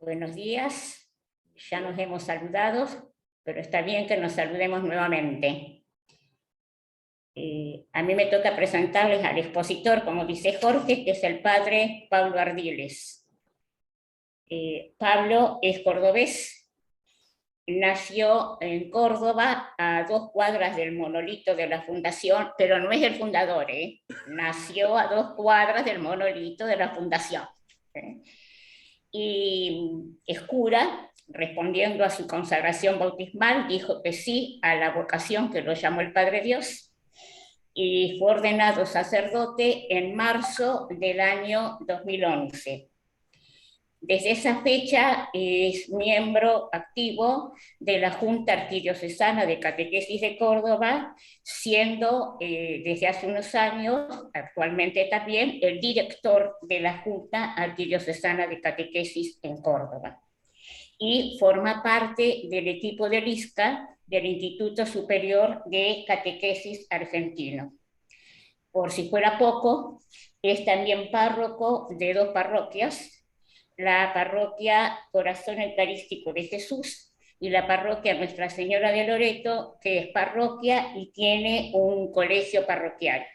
Buenos días, ya nos hemos saludado, pero está bien que nos saludemos nuevamente. A mí me toca presentarles al expositor, como dice Jorge, que es el padre Pablo Ardiles. Pablo es cordobés, nació en Córdoba a 2 cuadras del monolito de la fundación, pero no es el fundador, nació a 2 cuadras del monolito de la fundación. Y es cura, respondiendo a su consagración bautismal, dijo que sí a la vocación que lo llamó el Padre Dios, y fue ordenado sacerdote en marzo del año 2011. Desde esa fecha es miembro activo de la Junta Arquidiocesana de Catequesis de Córdoba, siendo desde hace unos años, actualmente también, el director de la Junta Arquidiocesana de Catequesis en Córdoba. Y forma parte del equipo del ISCA, del Instituto Superior de Catequesis Argentino. Por si fuera poco, es también párroco de 2 parroquias, la parroquia Corazón Eucarístico de Jesús y la parroquia Nuestra Señora de Loreto, que es parroquia y tiene un colegio parroquial.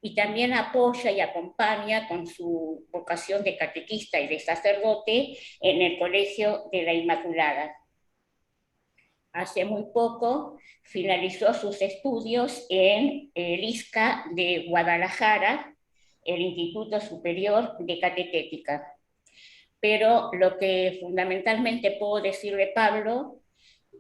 Y también apoya y acompaña con su vocación de catequista y de sacerdote en el Colegio de la Inmaculada. Hace muy poco finalizó sus estudios en el ISCA de Guadalajara, el Instituto Superior de Catequética. Pero lo que fundamentalmente puedo decir de Pablo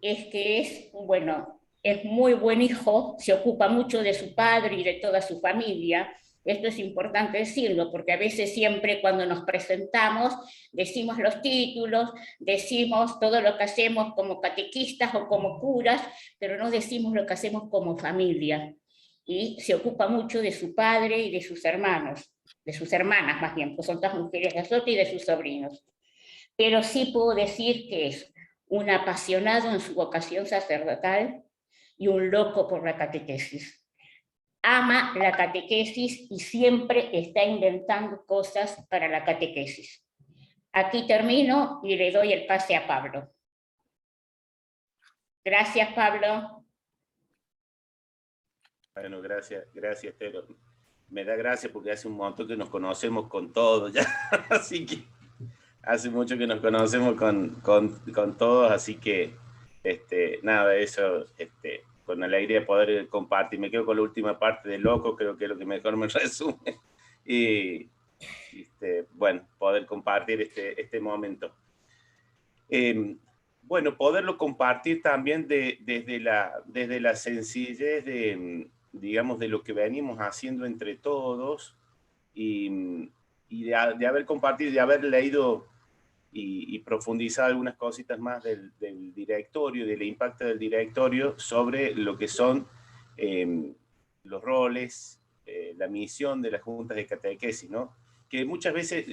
es que es muy buen hijo, se ocupa mucho de su padre y de toda su familia. Esto es importante decirlo, porque a veces siempre cuando nos presentamos decimos los títulos, decimos todo lo que hacemos como catequistas o como curas, pero no decimos lo que hacemos como familia. Y se ocupa mucho de su padre y de sus hermanos, de sus hermanas más bien, pues son todas mujeres de azote, y de sus sobrinos. Pero sí puedo decir que es un apasionado en su vocación sacerdotal y un loco por la catequesis. Ama la catequesis y siempre está inventando cosas para la catequesis. Aquí termino y le doy el pase a Pablo. Gracias, Pablo. Bueno, gracias, Tero. Me da gracia porque hace un montón que nos conocemos con todos ya, así que hace mucho que nos conocemos con todos, así que nada, eso, con alegría de poder compartir. Me quedo con la última parte de loco, creo que es lo que mejor me resume. Y bueno, poder compartir este momento. Bueno, poderlo compartir también desde la sencillez digamos, de lo que venimos haciendo entre todos y de haber compartido, de haber leído y profundizado algunas cositas más del directorio, del impacto del directorio sobre lo que son los roles, la misión de las juntas de catequesis, ¿no? Que muchas veces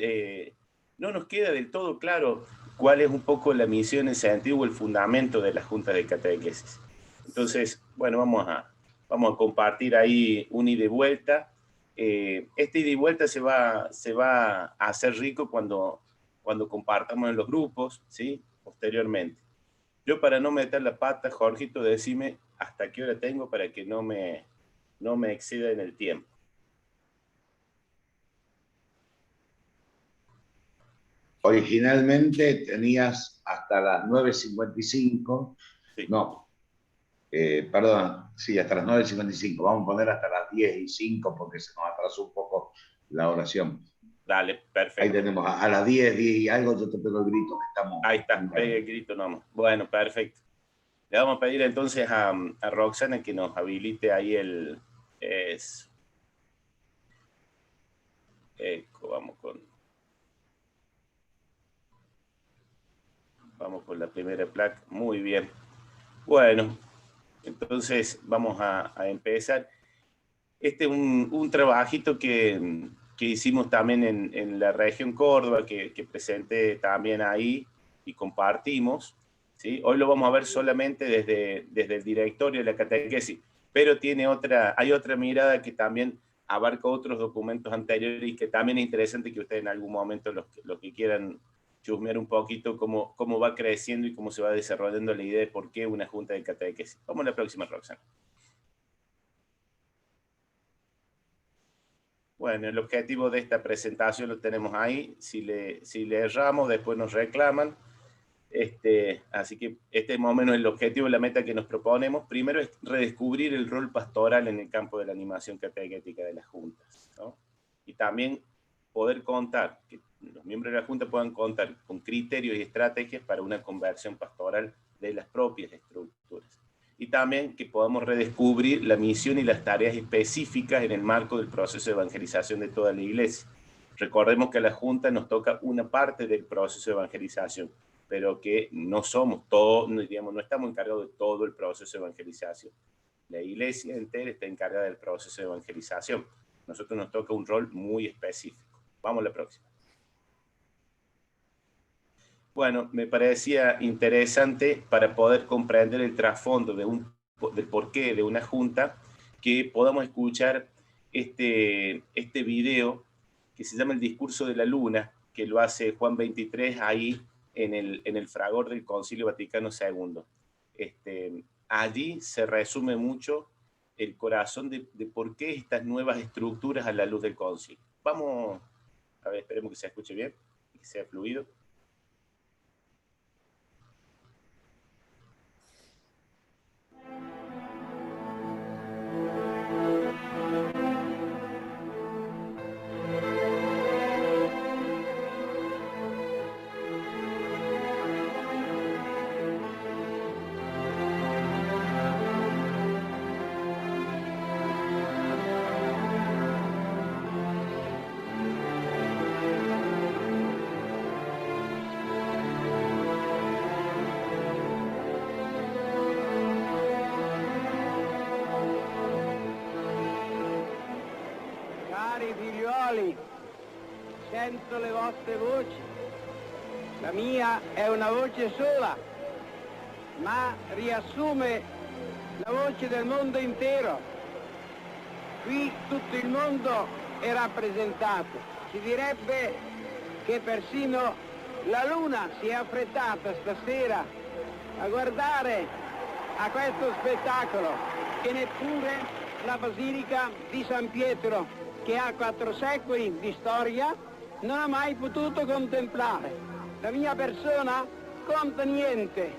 no nos queda del todo claro cuál es un poco la misión en ese sentido o el fundamento de las juntas de catequesis. Entonces, bueno, vamos a compartir ahí un ida y vuelta. Este ida y vuelta se va a hacer rico cuando compartamos en los grupos, ¿sí? Posteriormente. Yo, para no meter la pata, Jorgito, decime hasta qué hora tengo para que no me exceda en el tiempo. Originalmente tenías hasta las 9:55, sí. No, perdón, sí, hasta las 9:55. Vamos a poner hasta las 10:05 porque se nos atrasó un poco la oración. Dale, perfecto. Ahí tenemos a las 10 y algo, yo te pego el grito que estamos. Ahí está, pegue el grito nomás. Bueno, perfecto. Le vamos a pedir entonces a Roxana que nos habilite ahí vamos con la primera placa. Muy bien. Bueno, entonces vamos a empezar. Este es un trabajito que hicimos también en la región Córdoba, que presenté también ahí y compartimos, ¿sí? Hoy lo vamos a ver solamente desde el directorio de la catequesis, pero hay otra mirada que también abarca otros documentos anteriores y que también es interesante que ustedes en algún momento, los que quieran chusmear un poquito cómo va creciendo y cómo se va desarrollando la idea de por qué una junta de catequesis. Vamos a la próxima, Roxana. Bueno, el objetivo de esta presentación lo tenemos ahí. Si le erramos, después nos reclaman. Así que este es más o menos el objetivo, la meta que nos proponemos. Primero es redescubrir el rol pastoral en el campo de la animación catequética de las juntas, ¿no? Y también poder contar, que los miembros de la junta puedan contar con criterios y estrategias para una conversión pastoral de las propias estructuras. Y también que podamos redescubrir la misión y las tareas específicas en el marco del proceso de evangelización de toda la iglesia. Recordemos que a la junta nos toca una parte del proceso de evangelización, pero que no somos todos, digamos, no estamos encargados de todo el proceso de evangelización. La iglesia entera está encargada del proceso de evangelización. Nosotros nos toca un rol muy específico. Vamos a la próxima. Bueno, me parecía interesante para poder comprender el trasfondo del porqué de una junta, que podamos escuchar este video que se llama El discurso de la luna, que lo hace Juan XXIII ahí en el fragor del Concilio Vaticano II. Allí se resume mucho el corazón de por qué estas nuevas estructuras a la luz del concilio. Vamos, a ver, esperemos que se escuche bien, que sea fluido. Sento le vostre voci, la mia è una voce sola, ma riassume la voce del mondo intero. Qui tutto il mondo è rappresentato. Si direbbe che persino la luna si è affrettata stasera a guardare a questo spettacolo, che neppure la Basilica di San Pietro, che ha 4 secoli di storia, non ha mai potuto contemplare. La mia persona conta niente,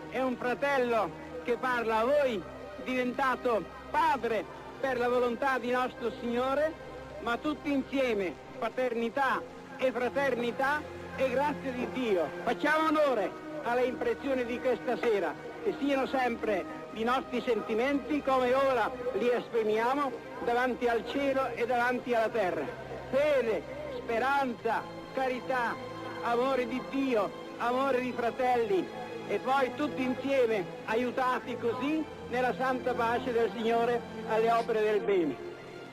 è un fratello che parla a voi, diventato padre per la volontà di nostro Signore, ma tutti insieme, paternità e fraternità e grazia di Dio. Facciamo onore alle impressioni di questa sera, che siano sempre i nostri sentimenti come ora li esprimiamo davanti al cielo e davanti alla terra. Fede, speranza, carità, amore di Dio, amore di fratelli, e poi tutti insieme, aiutati così nella santa pace del Signore alle opere del bene.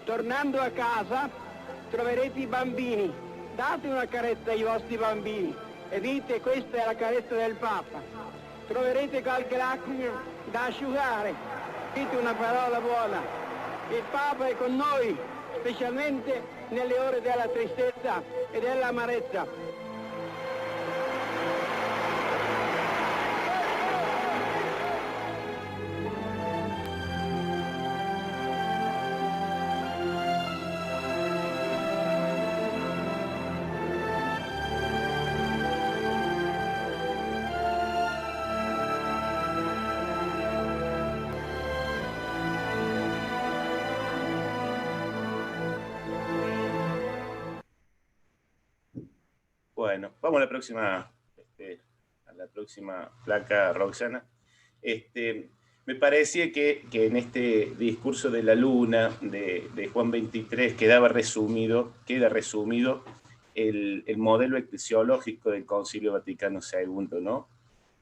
Tornando a casa troverete i bambini, date una carezza ai vostri bambini e dite: questa è la carezza del Papa. Troverete qualche lacrima da asciugare, dite una parola buona. Il Papa è con noi, specialmente nelle ore della tristezza e dell'amarezza. Bueno, vamos a la próxima placa, Roxana. Me parecía que en este discurso de la luna de Juan XXIII queda resumido el modelo eclesiológico del Concilio Vaticano II, ¿no?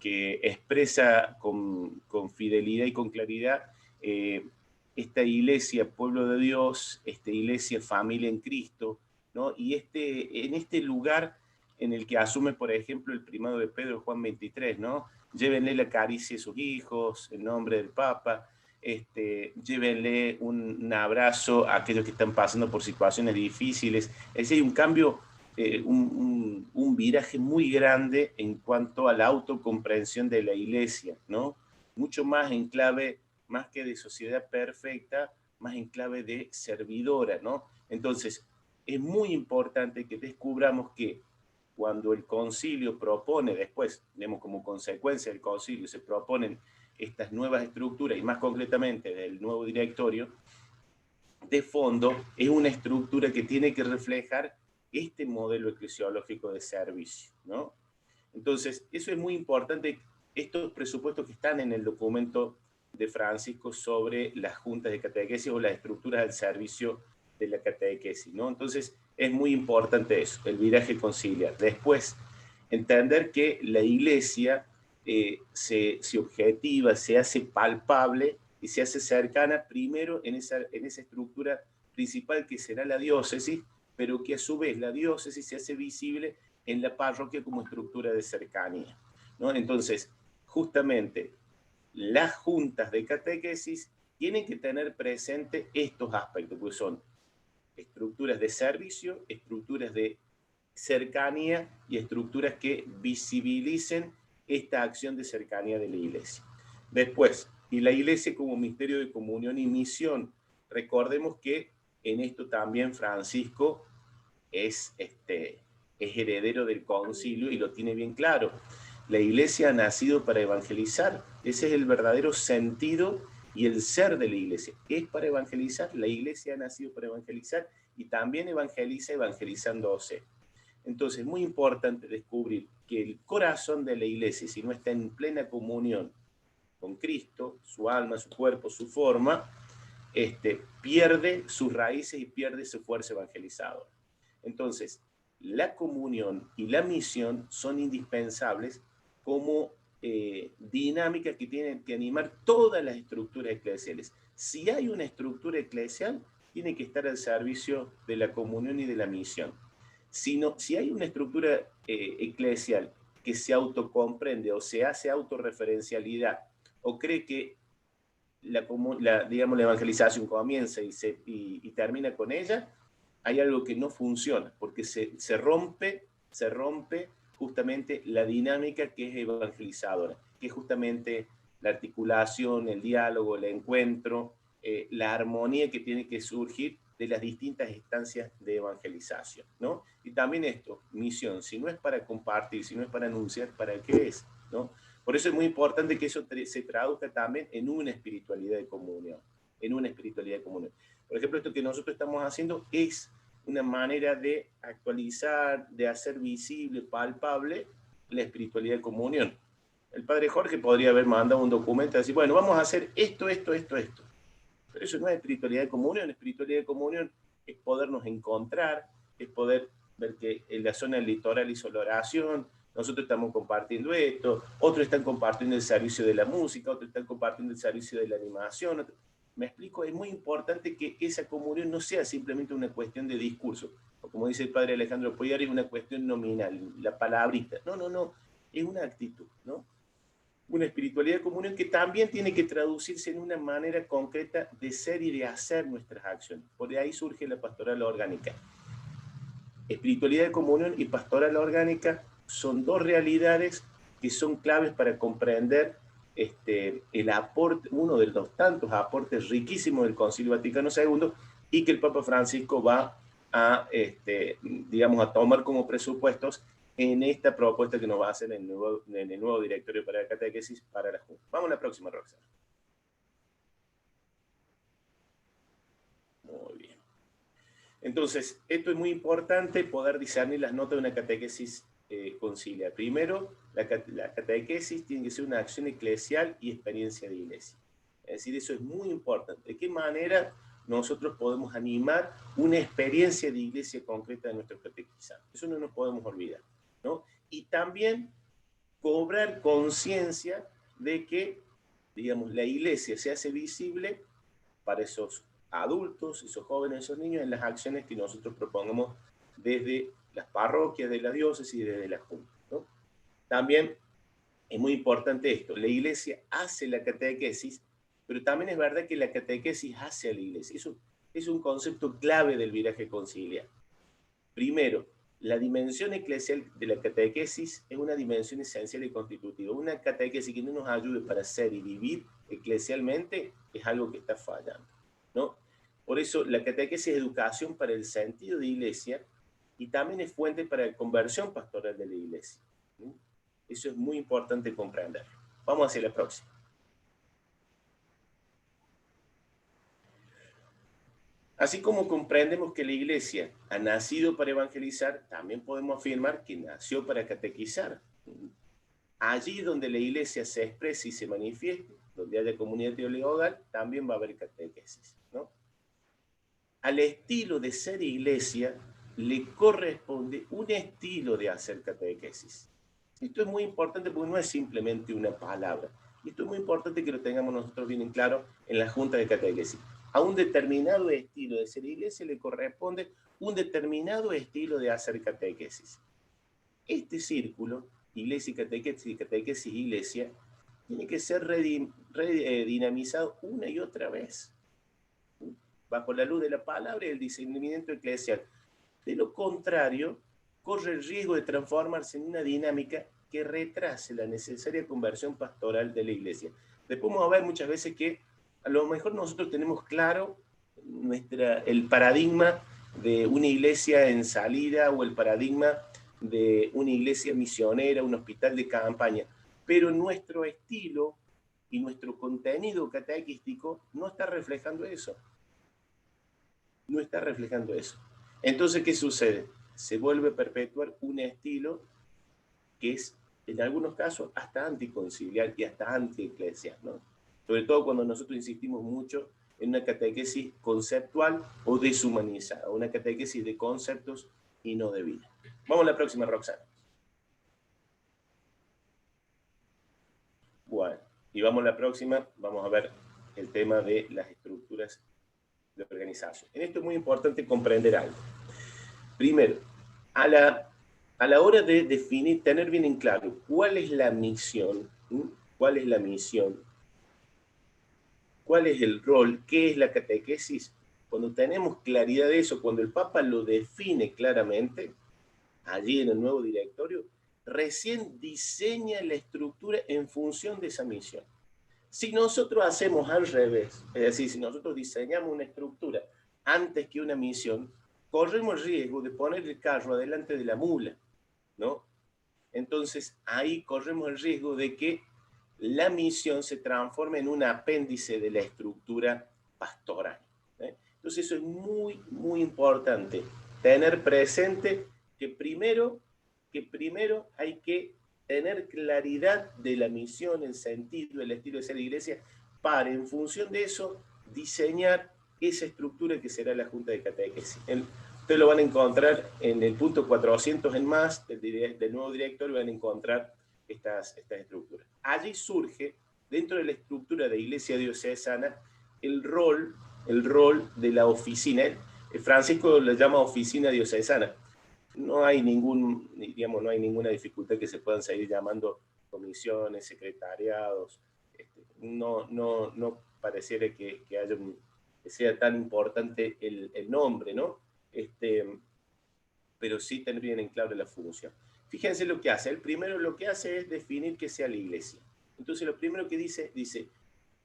Que expresa con fidelidad y con claridad esta iglesia, pueblo de Dios, esta iglesia, familia en Cristo, ¿no? Y en este lugar en el que asume, por ejemplo, el primado de Pedro, Juan XXIII, ¿no? Llévenle la caricia a sus hijos, en nombre del Papa, llévenle un abrazo a aquellos que están pasando por situaciones difíciles. Es decir, hay un cambio un viraje muy grande en cuanto a la autocomprensión de la iglesia, ¿no? Mucho más en clave, más que de sociedad perfecta, más en clave de servidora, ¿no? Entonces, es muy importante que descubramos que cuando el concilio propone, después, vemos como consecuencia del concilio, se proponen estas nuevas estructuras, y más concretamente del nuevo directorio, de fondo es una estructura que tiene que reflejar este modelo eclesiológico de servicio, ¿no? Entonces, eso es muy importante, estos presupuestos que están en el documento de Francisco sobre las juntas de catequesis o las estructuras del servicio de la catequesis, ¿no? Entonces, es muy importante eso, el viraje conciliar. Después, entender que la iglesia se objetiva, se hace palpable y se hace cercana primero en esa estructura principal que será la diócesis, pero que a su vez la diócesis se hace visible en la parroquia como estructura de cercanía, ¿no? Entonces, justamente, las juntas de catequesis tienen que tener presente estos aspectos, porque son estructuras de servicio, estructuras de cercanía y estructuras que visibilicen esta acción de cercanía de la iglesia. Después, y la iglesia como misterio de comunión y misión. Recordemos que en esto también Francisco es heredero del concilio y lo tiene bien claro. La iglesia ha nacido para evangelizar. Ese es el verdadero sentido y el ser de la iglesia. Es para evangelizar. La iglesia ha nacido para evangelizar y también evangeliza evangelizándose. Entonces, es muy importante descubrir que el corazón de la iglesia, si no está en plena comunión con Cristo, su alma, su cuerpo, su forma, pierde sus raíces y pierde su fuerza evangelizadora. Entonces, la comunión y la misión son indispensables como dinámicas que tienen que animar todas las estructuras eclesiales. Si hay una estructura eclesial, tiene que estar al servicio de la comunión y de la misión. Si hay una estructura eclesial que se autocomprende o se hace autorreferencialidad o cree que la evangelización comienza y termina con ella, hay algo que no funciona, porque se rompe justamente la dinámica que es evangelizadora, que es justamente la articulación, el diálogo, el encuentro, la armonía que tiene que surgir de las distintas instancias de evangelización, ¿no? Y también esto, misión, si no es para compartir, si no es para anunciar, ¿para qué es? ¿No? Por eso es muy importante que eso se traduzca también en una espiritualidad de comunión, Por ejemplo, esto que nosotros estamos haciendo es una manera de actualizar, de hacer visible, palpable, la espiritualidad de comunión. El padre Jorge podría haber mandado un documento y decir, bueno, vamos a hacer esto. Pero eso no es espiritualidad de comunión. Espiritualidad de comunión es podernos encontrar, es poder ver que en la zona del litoral hizo la oración, nosotros estamos compartiendo esto, otros están compartiendo el servicio de la música, otros están compartiendo el servicio de la animación. Me explico, es muy importante que esa comunión no sea simplemente una cuestión de discurso, o como dice el padre Alejandro Puyar, es una cuestión nominal, la palabrita. No, es una actitud, ¿no? Una espiritualidad de comunión que también tiene que traducirse en una manera concreta de ser y de hacer nuestras acciones. Por ahí surge la pastoral orgánica. Espiritualidad de comunión y pastoral orgánica son dos realidades que son claves para comprender el aporte, uno de los tantos aportes riquísimos del Concilio Vaticano II, y que el Papa Francisco va a, a tomar como presupuestos en esta propuesta que nos va a hacer en el nuevo directorio para la catequesis para la Junta. Vamos a la próxima, Roxana. Muy bien. Entonces, esto es muy importante, poder discernir las notas de una catequesis conciliar. Primero, la catequesis tiene que ser una acción eclesial y experiencia de iglesia. Es decir, eso es muy importante. ¿De qué manera nosotros podemos animar una experiencia de iglesia concreta de nuestros catequizados? Eso no nos podemos olvidar, ¿no? Y también cobrar conciencia de que, digamos, la iglesia se hace visible para esos adultos, esos jóvenes, esos niños, en las acciones que nosotros propongamos desde las parroquias, de la diócesis y desde la Junta, ¿no? También es muy importante esto, la iglesia hace la catequesis, pero también es verdad que la catequesis hace a la iglesia. Eso es un concepto clave del viraje conciliar. Primero, la dimensión eclesial de la catequesis es una dimensión esencial y constitutiva. Una catequesis que no nos ayude para ser y vivir eclesialmente es algo que está fallando, ¿no? Por eso la catequesis es educación para el sentido de iglesia y también es fuente para la conversión pastoral de la iglesia, ¿no? Eso es muy importante comprenderlo. Vamos hacia la próxima. Así como comprendemos que la iglesia ha nacido para evangelizar, también podemos afirmar que nació para catequizar. Allí donde la iglesia se exprese y se manifieste, donde haya comunidad teologal, también va a haber catequesis, ¿no? Al estilo de ser iglesia le corresponde un estilo de hacer catequesis. Esto es muy importante porque no es simplemente una palabra. Esto es muy importante que lo tengamos nosotros bien en claro en la Junta de Catequesis. A un determinado estilo de ser iglesia le corresponde un determinado estilo de hacer catequesis. Este círculo, iglesia y catequesis y iglesia, tiene que ser redinamizado una y otra vez, bajo la luz de la palabra y el discernimiento eclesial. De lo contrario, corre el riesgo de transformarse en una dinámica que retrase la necesaria conversión pastoral de la iglesia. Después vamos a ver muchas veces que a lo mejor nosotros tenemos claro el paradigma de una iglesia en salida o el paradigma de una iglesia misionera, un hospital de campaña, pero nuestro estilo y nuestro contenido catequístico no está reflejando eso. No está reflejando eso. Entonces, ¿qué sucede? Se vuelve a perpetuar un estilo que es, en algunos casos, hasta anticonciliar y hasta antieclesial, ¿no? Sobre todo cuando nosotros insistimos mucho en una catequesis conceptual o deshumanizada, una catequesis de conceptos y no de vida. Vamos a la próxima, Roxana. Bueno, y vamos a la próxima, vamos a ver el tema de las estructuras de organización. En esto es muy importante comprender algo. Primero, a la hora de definir, tener bien en claro cuál es la misión, cuál es la misión, cuál es el rol, qué es la catequesis. Cuando tenemos claridad de eso, cuando el Papa lo define claramente, allí en el nuevo directorio, recién diseña la estructura en función de esa misión. Si nosotros hacemos al revés, es decir, si nosotros diseñamos una estructura antes que una misión, corremos el riesgo de poner el carro adelante de la mula, ¿no? Entonces, ahí corremos el riesgo de que la misión se transforme en un apéndice de la estructura pastoral, ¿eh? Entonces, eso es muy, muy importante, tener presente que primero hay que tener claridad de la misión, el sentido, el estilo de ser iglesia, para, en función de eso, diseñar esa estructura que será la Junta de Catequesis. Ustedes lo van a encontrar en el punto 400 en más del nuevo directorio, van a encontrar estas estructuras. Allí surge, dentro de la estructura de Iglesia Diocesana, el rol de la oficina. Francisco le llama oficina diocesana. No hay ninguna dificultad que se puedan seguir llamando comisiones, secretariados. No pareciera que sea tan importante el nombre, ¿no? Pero sí tener bien en claro la función. Fíjense lo que hace. El primero lo que hace es definir qué sea la iglesia. Entonces lo primero que dice,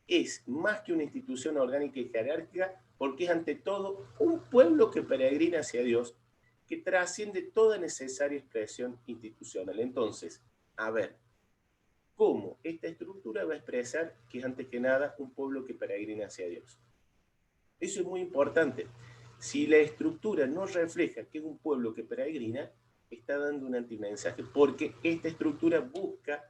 es más que una institución orgánica y jerárquica, porque es ante todo un pueblo que peregrina hacia Dios, que trasciende toda necesaria expresión institucional. Entonces, a ver, ¿cómo esta estructura va a expresar que es antes que nada un pueblo que peregrina hacia Dios? Eso es muy importante. Si la estructura no refleja que es un pueblo que peregrina, está dando un antimensaje, porque esta estructura busca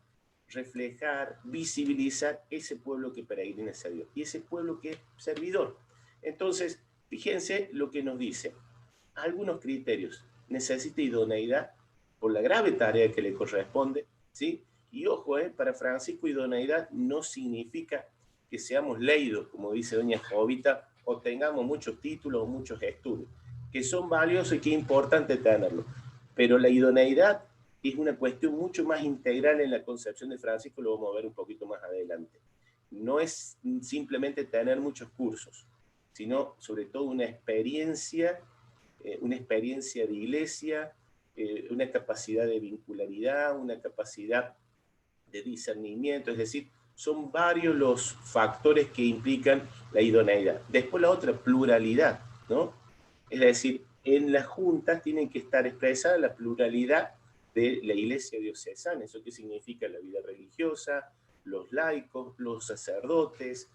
reflejar, visibilizar ese pueblo que peregrina hacia Dios, y ese pueblo que es servidor. Entonces, fíjense lo que nos dice. Algunos criterios. Necesita idoneidad por la grave tarea que le corresponde, ¿sí? Y ojo, para Francisco, idoneidad no significa que seamos leídos, como dice doña Jovita, o tengamos muchos títulos o muchos estudios, que son valiosos y que es importante tenerlos. Pero la idoneidad es una cuestión mucho más integral en la concepción de Francisco, lo vamos a ver un poquito más adelante. No es simplemente tener muchos cursos, sino sobre todo una experiencia de iglesia, una capacidad de vincularidad, una capacidad de discernimiento, es decir, son varios los factores que implican la idoneidad. Después la otra, pluralidad, ¿no? Es decir, en las juntas tienen que estar expresada la pluralidad de la iglesia diocesana. ¿Eso qué significa? La vida religiosa, los laicos, los sacerdotes,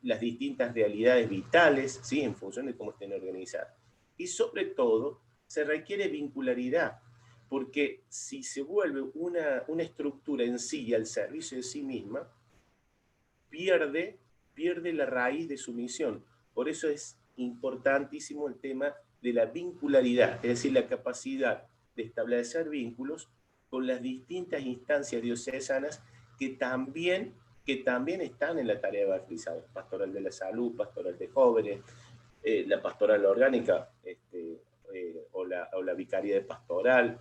las distintas realidades vitales, ¿sí? En función de cómo estén organizadas. Y sobre todo, se requiere vincularidad, porque si se vuelve una estructura en sí y al servicio de sí misma, pierde la raíz de su misión. Por eso es importantísimo el tema de la vincularidad, es decir, la capacidad de establecer vínculos con las distintas instancias diocesanas que también están en la tarea evangelizadora, pastoral de la salud, pastoral de jóvenes, la pastoral orgánica, o la vicaría de pastoral,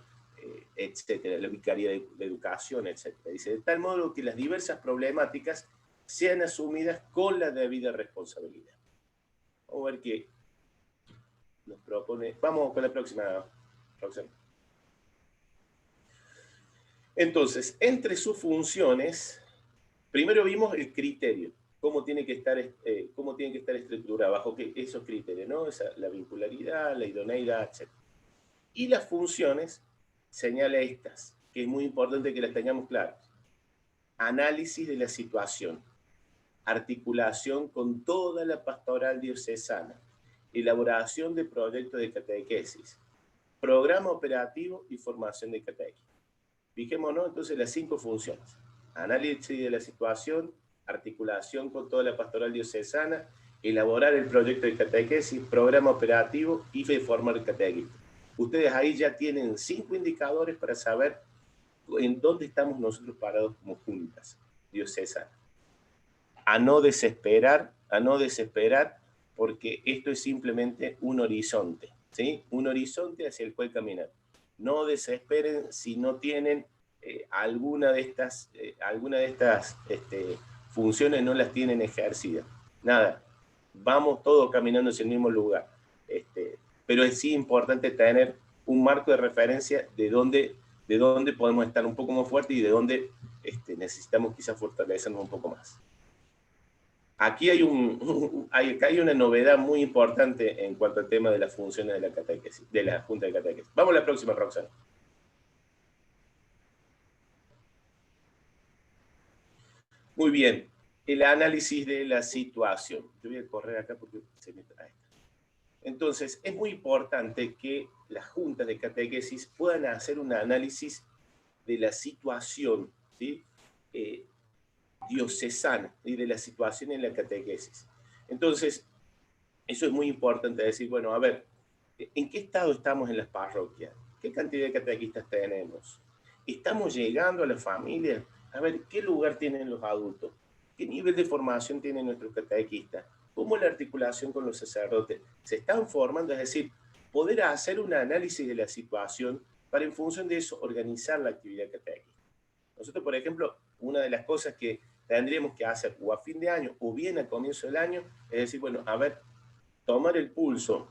etcétera, la vicaría de educación, etcétera. Dice, de tal modo que las diversas problemáticas sean asumidas con la debida responsabilidad. Vamos a ver qué nos propone. Vamos con la próxima, Roxana. Entonces, entre sus funciones, primero vimos el criterio, cómo tiene que estar estructurada, bajo esos criterios, ¿no? La vincularidad, la idoneidad, etc. Y las funciones, señala estas, que es muy importante que las tengamos claras. Análisis de la situación, articulación con toda la pastoral diocesana, elaboración de proyectos de catequesis, programa operativo y formación de catequistas. Fijémonos entonces las 5 funciones. Análisis de la situación, articulación con toda la pastoral diocesana, elaborar el proyecto de catequesis, programa operativo y formar catequistas. Ustedes ahí ya tienen 5 indicadores para saber en dónde estamos nosotros parados como juntas diocesanas. A no desesperar, porque esto es simplemente un horizonte, ¿sí? Un horizonte hacia el cual caminar. No desesperen si no tienen alguna de estas funciones, no las tienen ejercidas. Nada, vamos todos caminando hacia el mismo lugar. Pero es sí importante tener un marco de referencia de dónde podemos estar un poco más fuertes y de dónde necesitamos quizás fortalecernos un poco más. Aquí hay una novedad muy importante en cuanto al tema de las funciones de la catequesis, de la Junta de Catequesis. Vamos a la próxima, Roxana. Muy bien, el análisis de la situación. Yo voy a correr acá porque se me trae. Entonces, es muy importante que las juntas de catequesis puedan hacer un análisis de la situación, ¿sí? Diocesana y de la situación en la catequesis. Entonces, eso es muy importante decir, bueno, a ver, ¿en qué estado estamos en las parroquias? ¿Qué cantidad de catequistas tenemos? ¿Estamos llegando a la familia? A ver, ¿qué lugar tienen los adultos? ¿Qué nivel de formación tienen nuestros catequistas? ¿Cómo la articulación con los sacerdotes? ¿Se están formando? Es decir, poder hacer un análisis de la situación para en función de eso organizar la actividad catequista. Nosotros, por ejemplo, una de las cosas que tendríamos que hacer o a fin de año o bien a comienzo del año es decir, bueno, a ver, tomar el pulso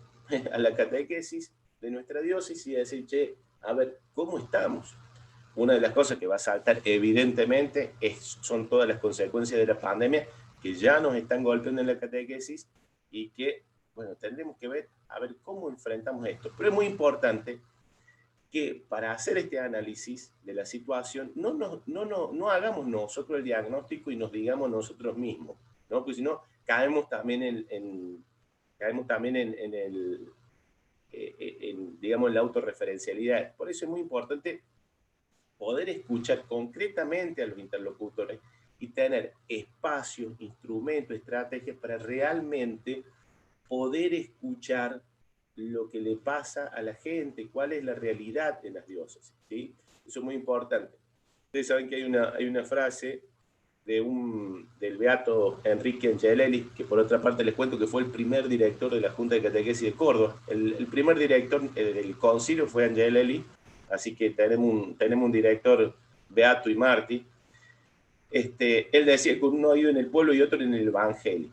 a la catequesis de nuestra diócesis y decir, che, a ver, ¿cómo estamos? Una de las cosas que va a saltar evidentemente son todas las consecuencias de la pandemia que ya nos están golpeando en la catequesis y que, bueno, tendremos que ver, a ver cómo enfrentamos esto. Pero es muy importante que para hacer este análisis de la situación no hagamos nosotros el diagnóstico y nos digamos nosotros mismos, ¿no? Porque si no, caemos también en digamos, la autorreferencialidad. Por eso es muy importante poder escuchar concretamente a los interlocutores y tener espacios, instrumentos, estrategias para realmente poder escuchar lo que le pasa a la gente, cuál es la realidad de las diócesis, ¿sí? Eso es muy importante. Ustedes saben que hay una frase del beato Enrique Angelelli, que por otra parte les cuento que fue el primer director de la Junta de Catequesis de Córdoba. El primer director del concilio fue Angelelli, así que tenemos un director beato y mártir. Él decía que uno ha ido en el pueblo y otro en el evangelio.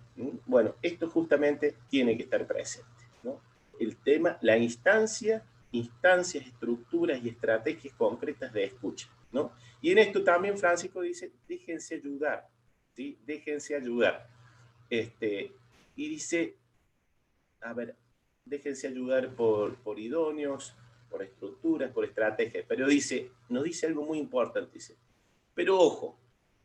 Bueno, esto justamente tiene que estar presente, ¿no? El tema, la instancia instancias, estructuras y estrategias concretas de escucha, ¿no? Y en esto también Francisco dice, déjense ayudar, ¿sí? Déjense ayudar. Y dice, a ver, déjense ayudar por idóneos, por estructuras, por estrategias, pero nos dice algo muy importante, dice, pero ojo,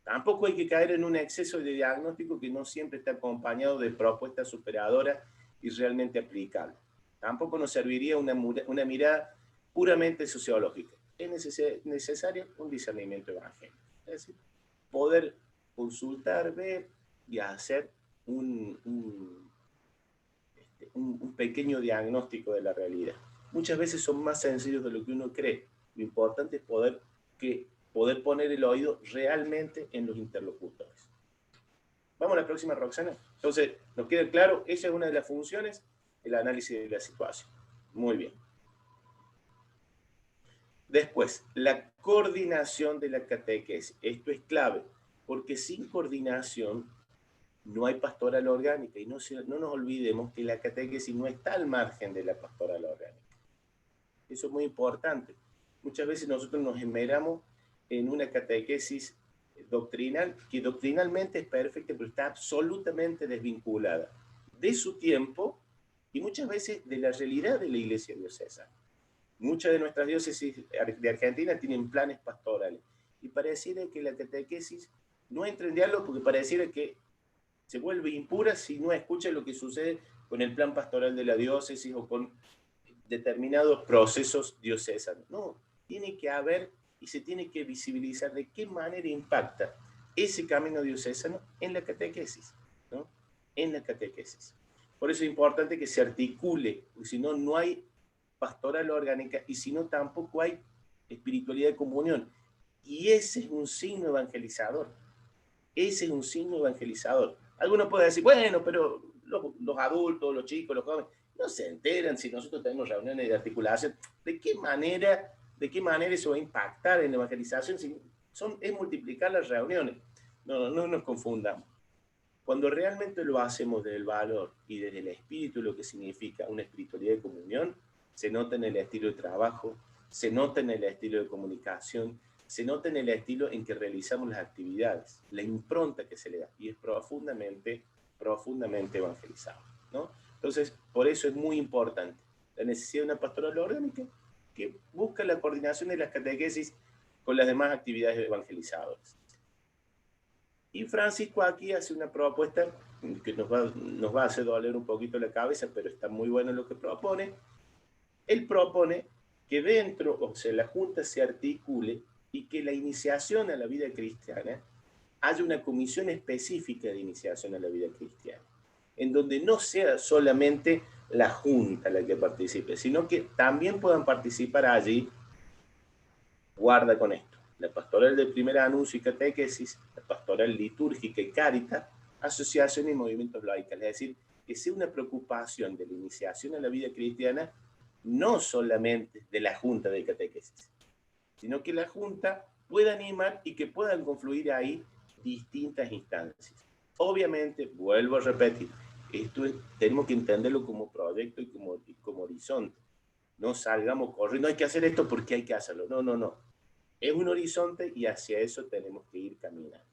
tampoco hay que caer en un exceso de diagnóstico que no siempre está acompañado de propuestas superadoras y realmente aplicables. Tampoco nos serviría una mirada puramente sociológica. Es necesario un discernimiento evangélico. Es decir, poder consultar, ver y hacer un pequeño diagnóstico de la realidad. Muchas veces son más sencillos de lo que uno cree. Lo importante es poder poner el oído realmente en los interlocutores. Vamos a la próxima, Roxana. Entonces, nos queda claro, esa es una de las funciones, el análisis de la situación. Muy bien. Después, la coordinación de la catequesis. Esto es clave, porque sin coordinación no hay pastoral orgánica, y no nos olvidemos que la catequesis no está al margen de la pastoral orgánica. Eso es muy importante. Muchas veces nosotros nos esmeramos en una catequesis doctrinal, que doctrinalmente es perfecta, pero está absolutamente desvinculada de su tiempo y muchas veces de la realidad de la iglesia diocesana. Muchas de nuestras diócesis de Argentina tienen planes pastorales, y pareciera que la catequesis no entra en diálogo, porque pareciera que se vuelve impura si no escucha lo que sucede con el plan pastoral de la diócesis o con determinados procesos diocesanos. No, tiene que haber y se tiene que visibilizar de qué manera impacta ese camino diocesano en la catequesis, ¿no? En la catequesis. Por eso es importante que se articule, porque si no, no hay pastoral orgánica, y si no, tampoco hay espiritualidad de comunión. Y ese es un signo evangelizador. Ese es un signo evangelizador. Algunos pueden decir, bueno, pero los adultos, los chicos, los jóvenes, no se enteran si nosotros tenemos reuniones de articulación. ¿De qué manera eso va a impactar en la evangelización? Es multiplicar las reuniones. No nos confundamos. Cuando realmente lo hacemos desde el valor y desde el espíritu, lo que significa una espiritualidad de comunión, se nota en el estilo de trabajo, se nota en el estilo de comunicación, se nota en el estilo en que realizamos las actividades, la impronta que se le da, y es profundamente evangelizado, ¿no? Entonces, por eso es muy importante la necesidad de una pastoral orgánica que busca la coordinación de las catequesis con las demás actividades evangelizadoras. Y Francisco aquí hace una propuesta que nos va a hacer doler un poquito la cabeza, pero está muy bueno lo que propone. Él propone que la Junta se articule y que la iniciación a la vida cristiana haya una comisión específica de iniciación a la vida cristiana, en donde no sea solamente la Junta la que participe, sino que también puedan participar allí, guarda con esto, la pastoral de primer anuncio y catequesis, la pastoral litúrgica y Cáritas, asociaciones y movimientos laicales. Es decir, que sea una preocupación de la iniciación a la vida cristiana, no solamente de la Junta de Catequesis, sino que la Junta pueda animar y que puedan confluir ahí distintas instancias. Obviamente, vuelvo a repetir, tenemos que entenderlo como proyecto y como horizonte. No salgamos corriendo, hay que hacer esto porque hay que hacerlo. No. Es un horizonte y hacia eso tenemos que ir caminando.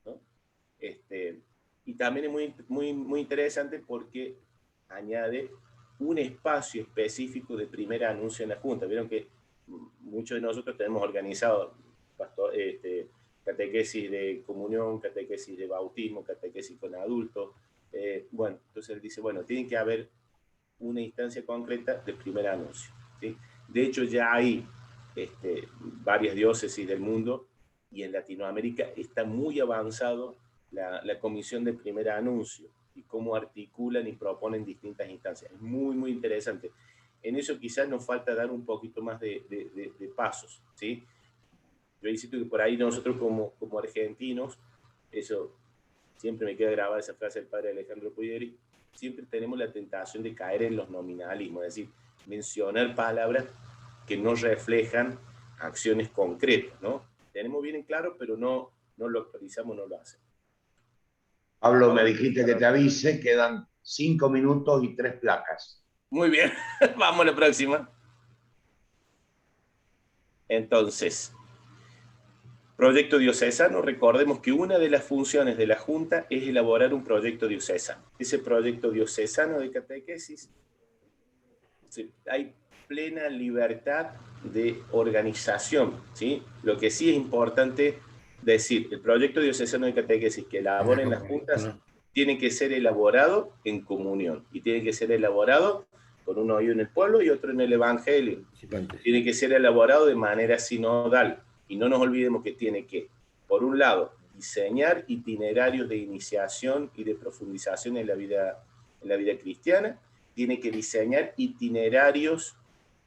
¿No? Y también es muy interesante porque añade un espacio específico de primer anuncio en la Junta. Vieron que muchos de nosotros tenemos organizado catequesis de comunión, catequesis de bautismo, catequesis con adultos. Entonces él dice, tiene que haber una instancia concreta de primer anuncio, ¿sí? De hecho, ya hay varias diócesis del mundo, y en Latinoamérica está muy avanzado la comisión de primer anuncio y cómo articulan y proponen distintas instancias. Es muy interesante. En eso quizás nos falta dar un poquito más de pasos, ¿sí? Yo insisto que por ahí nosotros como argentinos, eso siempre me queda grabada esa frase del padre Alejandro Puglieri, siempre tenemos la tentación de caer en los nominalismos, es decir, mencionar palabras que no reflejan acciones concretas, ¿no? Tenemos bien en claro, pero no lo actualizamos, no lo hacemos. Pablo, me dijiste que te avise, quedan 5 minutos y 3 placas. Muy bien, vamos a la próxima. Entonces, proyecto diocesano, recordemos que una de las funciones de la Junta es elaborar un proyecto diocesano. Ese proyecto diocesano de catequesis, hay plena libertad de organización, ¿sí? Lo que sí es importante decir, el proyecto diocesano de catequesis que elaboren las juntas tiene que ser elaborado en comunión y tiene que ser elaborado con un oído en el pueblo y otro en el evangelio. Tiene que ser elaborado de manera sinodal y no nos olvidemos que tiene que, por un lado, diseñar itinerarios de iniciación y de profundización en la vida cristiana, tiene que diseñar itinerarios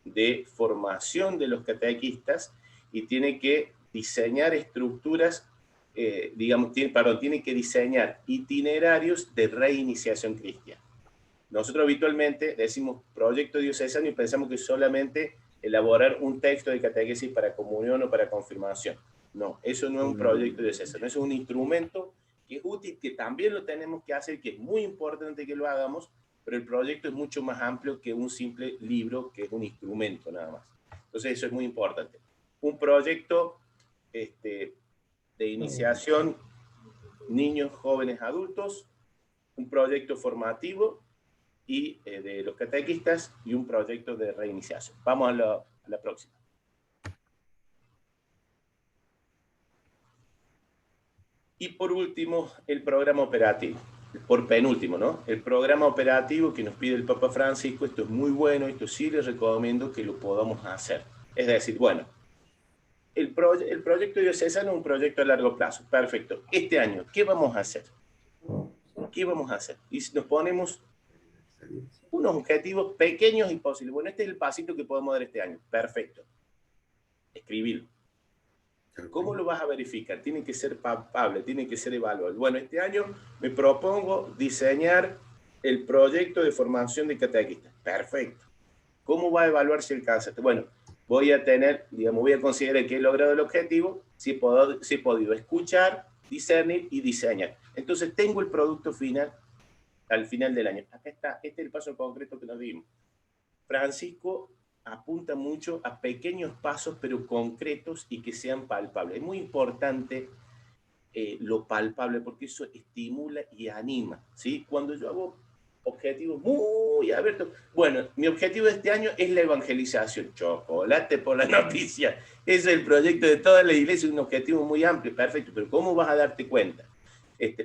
de formación de los catequistas y tiene que diseñar estructuras, tiene que diseñar itinerarios de reiniciación cristiana. Nosotros habitualmente decimos proyecto diocesano y pensamos que solamente elaborar un texto de catequesis para comunión o para confirmación. No, eso no es un proyecto diocesano, eso es un instrumento que es útil, que también lo tenemos que hacer, que es muy importante que lo hagamos, pero el proyecto es mucho más amplio que un simple libro, que es un instrumento nada más. Entonces eso es muy importante. Un proyecto de iniciación, niños, jóvenes, adultos, un proyecto formativo y de los catequistas y un proyecto de reiniciación. Vamos a la próxima. Y por último, el programa operativo. Por penúltimo, ¿no? El programa operativo que nos pide el Papa Francisco, esto es muy bueno, esto sí les recomiendo que lo podamos hacer. Es decir, bueno, el proyecto diocesano es un proyecto a largo plazo. Perfecto. Este año, ¿qué vamos a hacer? ¿Qué vamos a hacer? Y si nos ponemos unos objetivos pequeños y posibles. Bueno, este es el pasito que podemos dar este año. Perfecto. Escribirlo. ¿Cómo lo vas a verificar? Tiene que ser palpable, tiene que ser evaluable. Bueno, este año me propongo diseñar el proyecto de formación de catequistas. Perfecto. ¿Cómo va a evaluarse el cáncer? Bueno, voy a considerar que he logrado el objetivo, si he podido escuchar, discernir y diseñar. Entonces tengo el producto final al final del año. Acá está, este es el paso concreto que nos dimos. Francisco apunta mucho a pequeños pasos, pero concretos y que sean palpables. Es muy importante lo palpable, porque eso estimula y anima, ¿sí? Cuando yo hago objetivos muy abiertos, bueno, mi objetivo de este año es la evangelización, chocolate por la noticia, ese es el proyecto de toda la iglesia, un objetivo muy amplio, perfecto, pero ¿cómo vas a darte cuenta?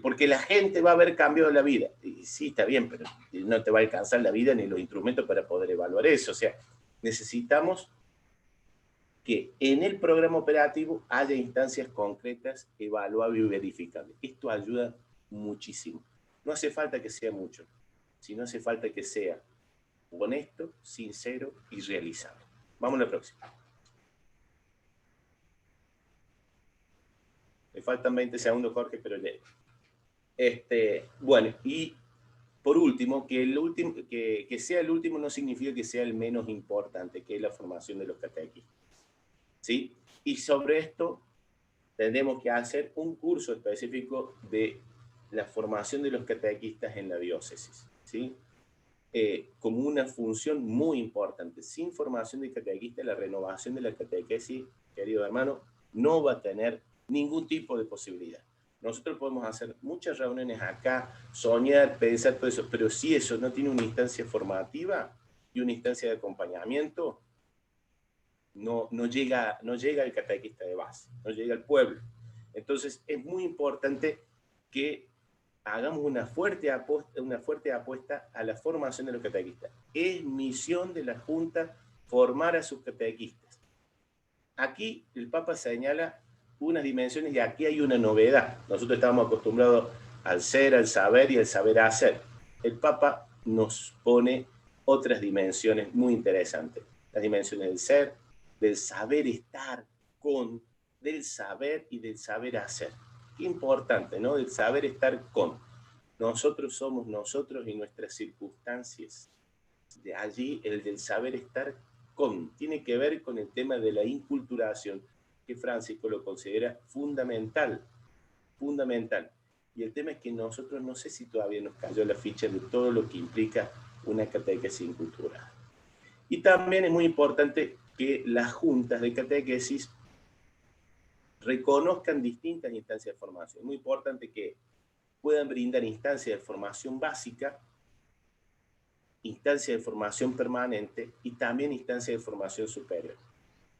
Porque la gente va a haber cambiado la vida. Y sí, está bien, pero no te va a alcanzar la vida ni los instrumentos para poder evaluar eso. O sea, necesitamos que en el programa operativo haya instancias concretas, evaluables y verificables. Esto ayuda muchísimo. No hace falta que sea mucho, sino hace falta que sea honesto, sincero y realizable. Vamos a la próxima. Me faltan 20 segundos, Jorge, pero ya. Bueno, y por último, que sea el último no significa que sea el menos importante, que es la formación de los catequistas, ¿sí? Y sobre esto tendremos que hacer un curso específico de la formación de los catequistas en la diócesis, ¿sí? Como una función muy importante. Sin formación de catequistas, la renovación de la catequesis, querido hermano, no va a tener ningún tipo de posibilidad. Nosotros podemos hacer muchas reuniones acá, soñar, pensar todo eso, pero si eso no tiene una instancia formativa y una instancia de acompañamiento, no llega el catequista de base, no llega al pueblo. Entonces es muy importante que hagamos una fuerte apuesta a la formación de los catequistas. Es misión de la Junta formar a sus catequistas. Aquí el Papa señala unas dimensiones y aquí hay una novedad. Nosotros estábamos acostumbrados al ser, al saber y al saber hacer. El Papa nos pone otras dimensiones muy interesantes. Las dimensiones del ser, del saber estar con, del saber y del saber hacer. Qué importante, ¿no? Del saber estar con. Nosotros somos nosotros y nuestras circunstancias. De allí el del saber estar con. Tiene que ver con el tema de la inculturación, que Francisco lo considera fundamental. Fundamental. Y el tema es que nosotros no sé si todavía nos cayó la ficha de todo lo que implica una catequesis incultural. Y también es muy importante que las juntas de catequesis reconozcan distintas instancias de formación. Es muy importante que puedan brindar instancias de formación básica, instancias de formación permanente y también instancias de formación superior.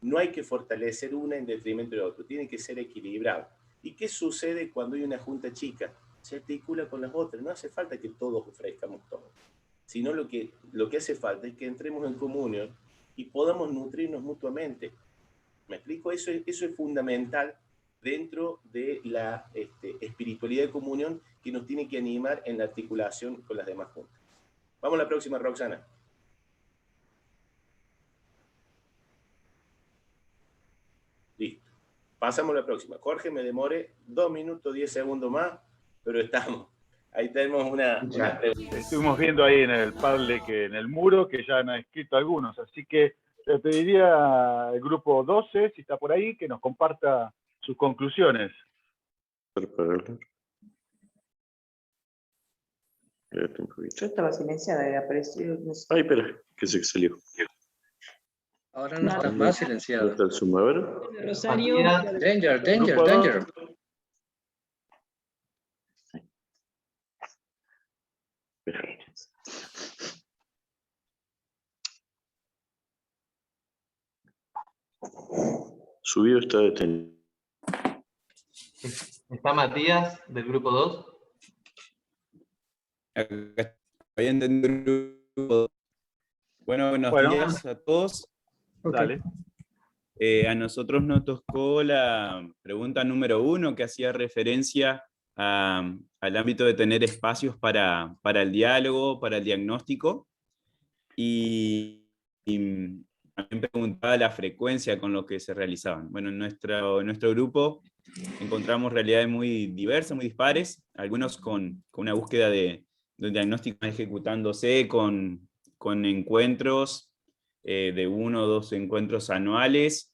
No hay que fortalecer una en detrimento de la otra, tiene que ser equilibrado. ¿Y qué sucede cuando hay una junta chica? Se articula con las otras, no hace falta que todos ofrezcamos todo, sino lo que hace falta es que entremos en comunión y podamos nutrirnos mutuamente. ¿Me explico? Eso es fundamental dentro de la espiritualidad de comunión que nos tiene que animar en la articulación con las demás juntas. Vamos a la próxima, Roxana. Listo. Pasamos a la próxima. Jorge, me demoré 2 minutos, 10 segundos más, pero estamos. Ahí tenemos una pregunta. Estuvimos viendo ahí en el Padlet, en el muro, que ya han escrito algunos, así que le pediría al grupo 12, si está por ahí, que nos comparta sus conclusiones. Yo estaba silenciada y apareció. No sé. Ay, espera, que se salió. Ahora no estás más silenciado. ¿Está el Zoom? A ver. Rosario. Danger, danger, Grupo danger. Su video está detenido. ¿Está Matías del grupo 2? Había entendido. Bueno, buenos días a todos. Dale. A nosotros nos tocó la pregunta número 1, que hacía referencia al ámbito de tener espacios para el diálogo, para el diagnóstico, y también preguntaba la frecuencia con lo que se realizaban. Bueno, en nuestro grupo encontramos realidades muy diversas, muy dispares, algunos con una búsqueda de un diagnóstico ejecutándose con encuentros de 1 o 2 encuentros anuales.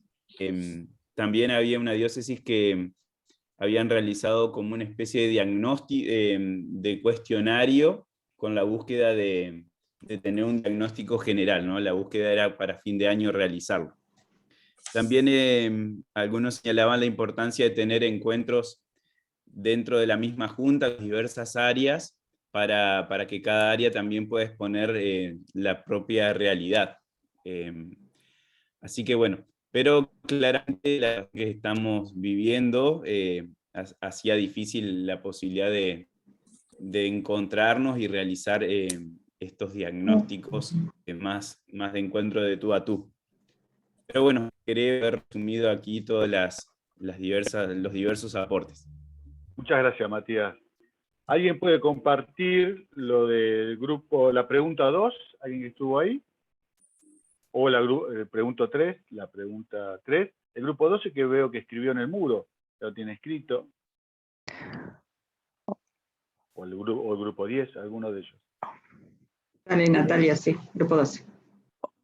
También había una diócesis que habían realizado como una especie de diagnóstico, de cuestionario, con la búsqueda de tener un diagnóstico general, ¿no? La búsqueda era para fin de año realizarlo. También algunos señalaban la importancia de tener encuentros dentro de la misma junta, diversas áreas, para que cada área también pueda exponer la propia realidad. Así que bueno, pero claramente la que estamos viviendo hacía difícil la posibilidad de encontrarnos y realizar estos diagnósticos más de encuentro de tú a tú. Pero bueno, quería haber resumido aquí todas los diversos aportes. Muchas gracias, Matías. ¿Alguien puede compartir lo del grupo, la pregunta 2? ¿Alguien que estuvo ahí? O la pregunta 3, la pregunta 3. El grupo 12 que veo que escribió en el muro, lo tiene escrito. O el grupo 10, alguno de ellos. Dale, Natalia, sí, grupo 12.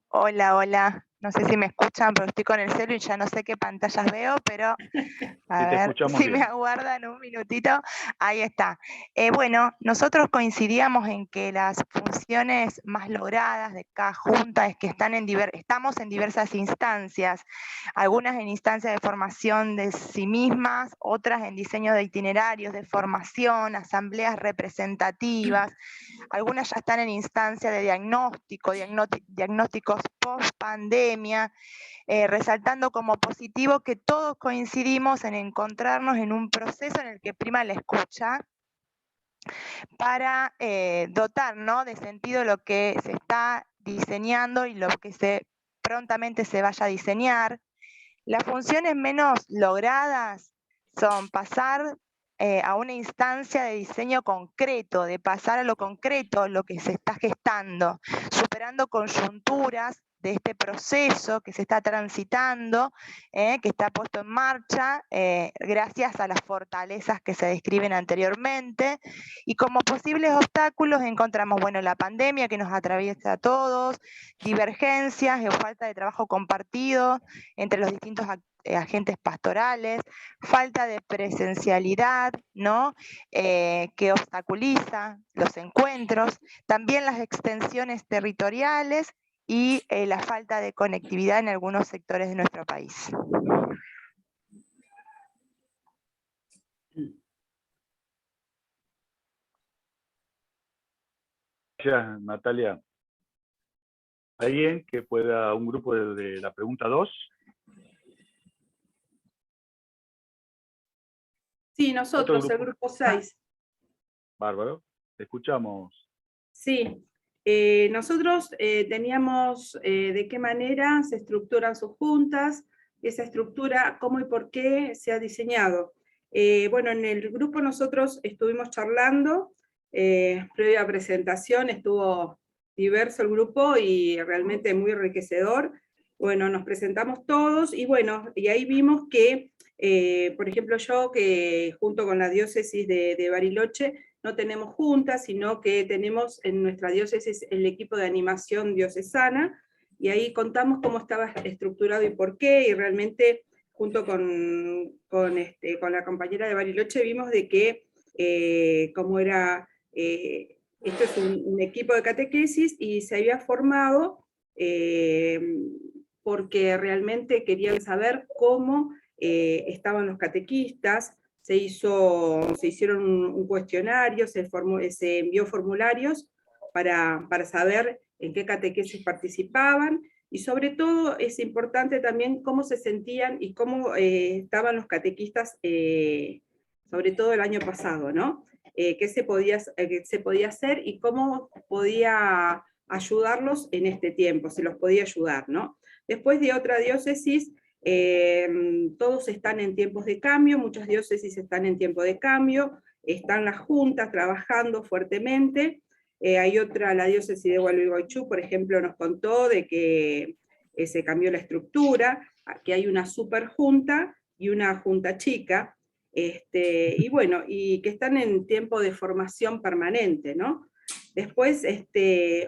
Hola, hola. No sé si me escuchan, pero estoy con el celu y ya no sé qué pantallas veo, pero a ver si me aguardan un minutito. Ahí está. Bueno, nosotros coincidíamos en que las funciones más logradas de cada junta es que estamos en diversas instancias, algunas en instancias de formación de sí mismas, otras en diseño de itinerarios, de formación, asambleas representativas, algunas ya están en instancia de diagnósticos post-pandemia, resaltando como positivo que todos coincidimos en encontrarnos en un proceso en el que prima la escucha para dotar, ¿no?, de sentido lo que se está diseñando y lo que prontamente se vaya a diseñar. Las funciones menos logradas son pasar a una instancia de diseño concreto, de pasar a lo concreto, lo que se está gestando, superando coyunturas de este proceso que se está transitando, que está puesto en marcha, gracias a las fortalezas que se describen anteriormente, y como posibles obstáculos encontramos, bueno, la pandemia que nos atraviesa a todos, divergencias o falta de trabajo compartido entre los distintos agentes pastorales, falta de presencialidad, ¿no? Que obstaculiza los encuentros, también las extensiones territoriales y la falta de conectividad en algunos sectores de nuestro país. Gracias, Natalia. ¿Alguien que pueda, un grupo de la pregunta 2? Sí, nosotros, el grupo 6. Bárbaro, te escuchamos. Sí, nosotros teníamos de qué manera se estructuran sus juntas, esa estructura, cómo y por qué se ha diseñado. Bueno, en el grupo nosotros estuvimos charlando, previa presentación estuvo diverso el grupo y realmente muy enriquecedor. Bueno, nos presentamos todos y bueno, y ahí vimos que, por ejemplo yo, que junto con la diócesis de Bariloche, no tenemos juntas, sino que tenemos en nuestra diócesis el equipo de animación diocesana, y ahí contamos cómo estaba estructurado y por qué, y realmente junto con la compañera de Bariloche vimos de que cómo era, esto es un equipo de catequesis, y se había formado porque realmente querían saber cómo estaban los catequistas. Se hicieron un cuestionario, se envió formularios para saber en qué catequesis participaban, y sobre todo es importante también cómo se sentían y cómo estaban los catequistas, sobre todo el año pasado, ¿no? Qué se podía hacer y cómo podía ayudarlos en este tiempo, se los podía ayudar, ¿no? Después de otra diócesis, todos están en tiempos de cambio, muchas diócesis están en tiempo de cambio, están las juntas trabajando fuertemente. Hay otra, la diócesis de Gualeguaychú, por ejemplo, nos contó de que se cambió la estructura, que hay una superjunta y una junta chica, y bueno, y que están en tiempo de formación permanente, ¿no? Después,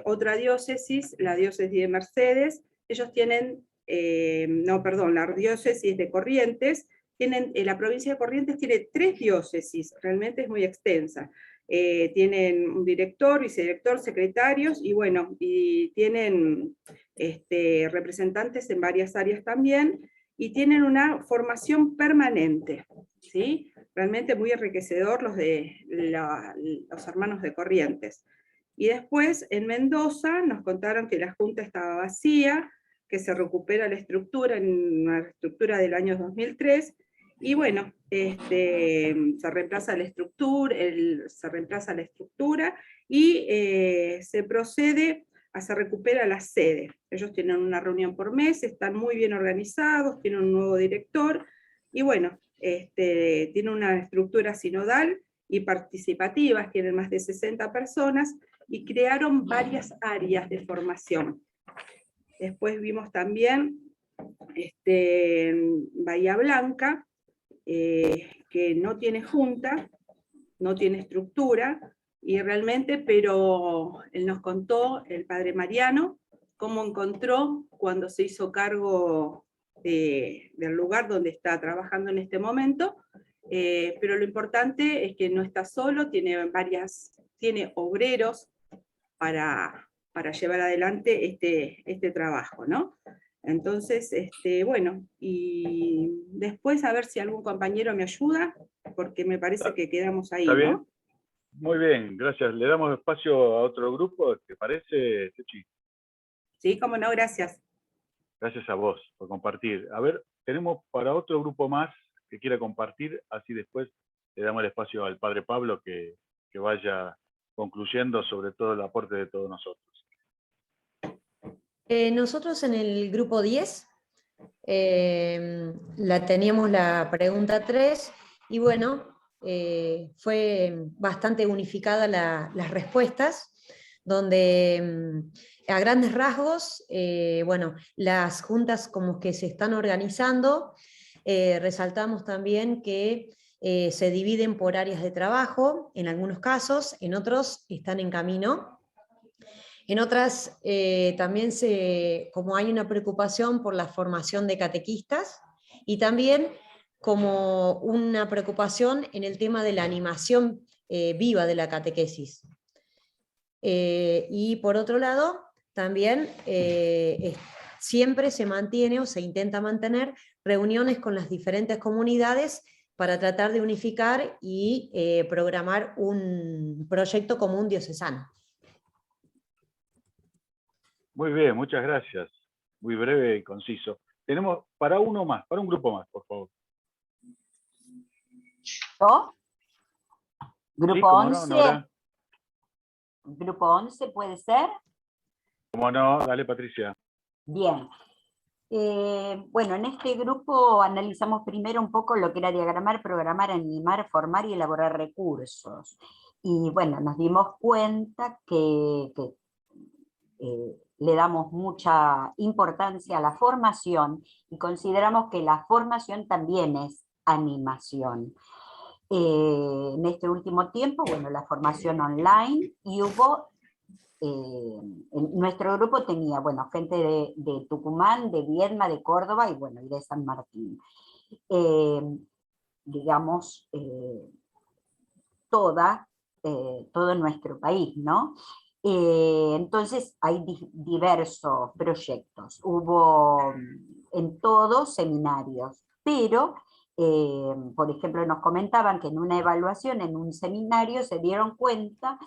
otra diócesis, la diócesis de Mercedes, ellos tienen, la diócesis de Corrientes, la provincia de Corrientes tiene 3 diócesis, realmente es muy extensa. Tienen un director, vicedirector, secretarios, y bueno, y tienen representantes en varias áreas también, y tienen una formación permanente, ¿sí? Realmente muy enriquecedor los hermanos de Corrientes. Y después, en Mendoza, nos contaron que la junta estaba vacía, que se recupera la estructura, en una estructura del año 2003, y bueno, se reemplaza la estructura, y se procede se recupera la sede. Ellos tienen una reunión por mes, están muy bien organizados, tienen un nuevo director, y bueno, tienen una estructura sinodal y participativa, tienen más de 60 personas, y crearon varias áreas de formación. Después vimos también Bahía Blanca, que no tiene junta, no tiene estructura, y realmente, pero él nos contó, el padre Mariano, cómo encontró cuando se hizo cargo del lugar donde está trabajando en este momento, pero lo importante es que no está solo, tiene obreros para llevar adelante este trabajo, ¿no? Entonces, bueno, y después a ver si algún compañero me ayuda, porque me parece que quedamos ahí, ¿Está bien? ¿no? Muy bien, gracias. Le damos espacio a otro grupo, ¿te parece, Techi? Sí, cómo no, gracias. Gracias a vos por compartir. A ver, tenemos para otro grupo más que quiera compartir, así después le damos el espacio al padre Pablo que vaya concluyendo sobre todo el aporte de todos nosotros. Nosotros en el grupo 10 teníamos la pregunta 3 y bueno, fue bastante unificada las respuestas, donde a grandes rasgos, bueno, las juntas como que se están organizando, resaltamos también que se dividen por áreas de trabajo, en algunos casos, en otros están en camino. En otras también como hay una preocupación por la formación de catequistas, y también como una preocupación en el tema de la animación viva de la catequesis. Y por otro lado, también siempre se mantiene o se intenta mantener reuniones con las diferentes comunidades para tratar de unificar y programar un proyecto común diocesano. Muy bien, muchas gracias. Muy breve y conciso. Tenemos para uno más, para un grupo más, por favor. ¿Yo? Grupo Sí, cómo 11. no, Nora. Grupo 11, ¿puede ser? Cómo no, dale, Patricia. Bien. Bueno, en este grupo analizamos primero un poco lo que era diagramar, programar, animar, formar y elaborar recursos. Y bueno, nos dimos cuenta que le damos mucha importancia a la formación y consideramos que la formación también es animación. En este último tiempo, bueno, la formación online, y hubo, nuestro grupo tenía, bueno, gente de Tucumán, de Viedma, de Córdoba y bueno, y de San Martín. Digamos, todo nuestro país, ¿no? Entonces hay diversos proyectos, hubo en todos seminarios, pero por ejemplo nos comentaban que en una evaluación, en un seminario, se dieron cuenta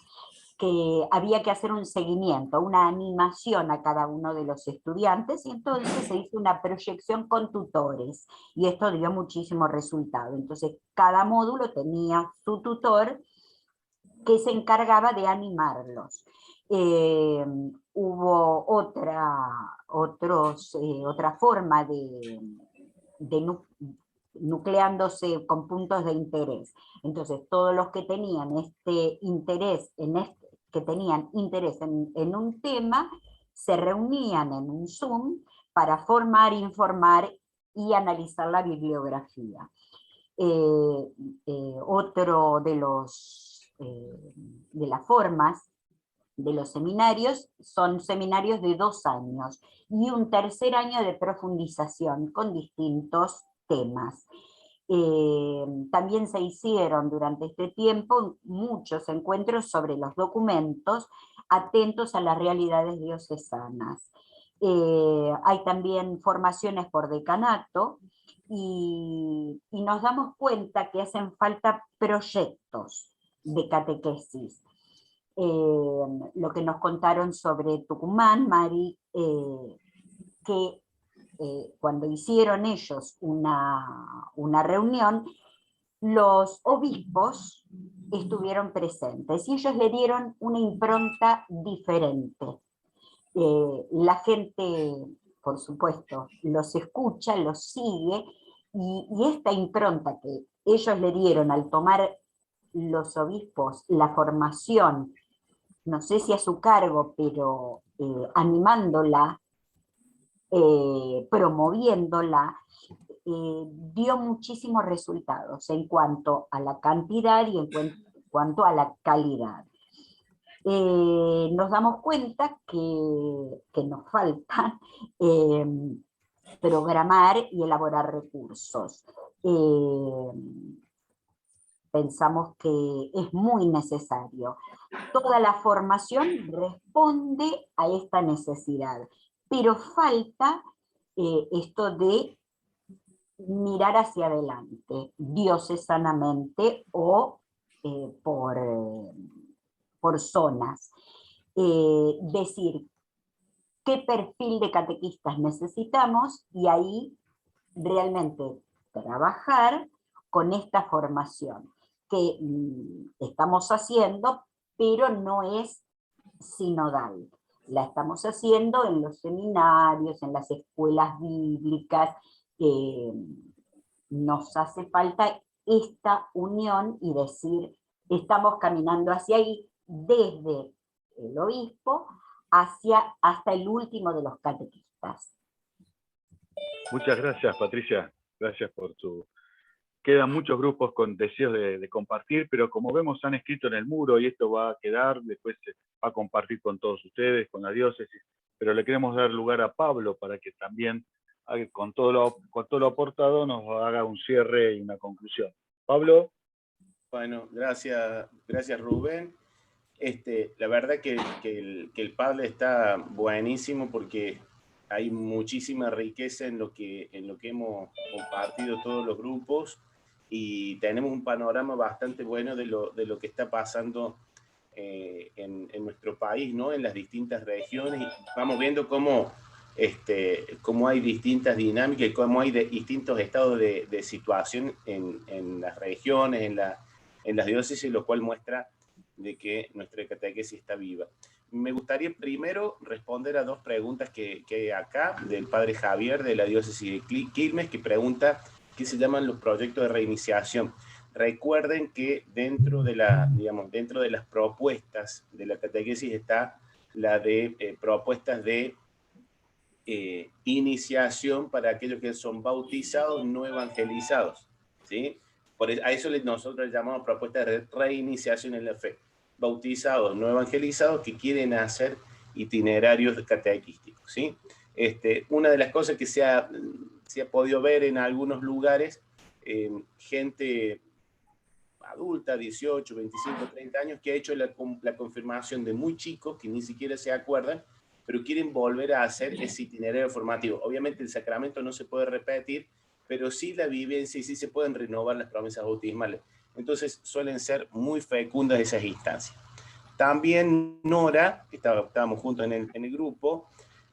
que había que hacer un seguimiento, una animación a cada uno de los estudiantes, y entonces se hizo una proyección con tutores, y esto dio muchísimo resultado. Entonces cada módulo tenía su tutor que se encargaba de animarlos. Hubo otra forma de nucleándose con puntos de interés. Entonces, todos los que tenían interés en un tema, se reunían en un Zoom para formar, informar y analizar la bibliografía. Otro de las formas de los seminarios son seminarios de 2 años y un tercer año de profundización con distintos temas. También se hicieron durante este tiempo muchos encuentros sobre los documentos atentos a las realidades diocesanas. Hay también formaciones por decanato y nos damos cuenta que hacen falta proyectos de catequesis. Lo que nos contaron sobre Tucumán, Mari, que cuando hicieron ellos una reunión, los obispos estuvieron presentes y ellos le dieron una impronta diferente. La gente, por supuesto, los escucha, los sigue, y esta impronta que ellos le dieron al tomar los obispos la formación, no sé si a su cargo, pero animándola, promoviéndola, dio muchísimos resultados en cuanto a la cantidad y en cuanto a la calidad. Nos damos cuenta que nos falta programar y elaborar recursos. Pensamos que es muy necesario. Toda la formación responde a esta necesidad, pero falta esto de mirar hacia adelante, diocesanamente o por zonas. Decir qué perfil de catequistas necesitamos y ahí realmente trabajar con esta formación que estamos haciendo, pero no es sinodal. La estamos haciendo en los seminarios, en las escuelas bíblicas. Nos hace falta esta unión y decir, estamos caminando hacia ahí, desde el obispo hasta el último de los catequistas. Muchas gracias, Patricia. Gracias por tu... Quedan muchos grupos con deseos de compartir, pero como vemos han escrito en el muro y esto va a quedar, después se va a compartir con todos ustedes, con la diócesis, pero le queremos dar lugar a Pablo para que también a que con todo lo aportado nos haga un cierre y una conclusión. Pablo. Bueno, gracias Rubén. La verdad que el Padre está buenísimo porque hay muchísima riqueza en lo que hemos compartido todos los grupos y tenemos un panorama bastante bueno de lo que está pasando en nuestro país, ¿no? En las distintas regiones, y vamos viendo cómo hay distintas dinámicas y cómo hay distintos estados de situación en las regiones, en las diócesis, lo cual muestra de que nuestra catequesis está viva. Me gustaría primero responder a dos preguntas que hay acá, del padre Javier de la diócesis de Quilmes, que pregunta qué se llaman los proyectos de reiniciación. Recuerden que dentro de las propuestas de la catequesis está la de propuestas de iniciación para aquellos que son bautizados no evangelizados, ¿sí? A eso nosotros llamamos propuestas de reiniciación en la fe. Bautizados no evangelizados que quieren hacer itinerarios catequísticos, ¿sí? Una de las cosas que se ha podido ver en algunos lugares, gente adulta, 18, 25, 30 años, que ha hecho la confirmación de muy chicos, que ni siquiera se acuerdan, pero quieren volver a hacer ese itinerario formativo. Obviamente el sacramento no se puede repetir, pero sí la vivencia y sí se pueden renovar las promesas bautismales. Entonces suelen ser muy fecundas esas instancias. También Nora, que estábamos juntos en el grupo,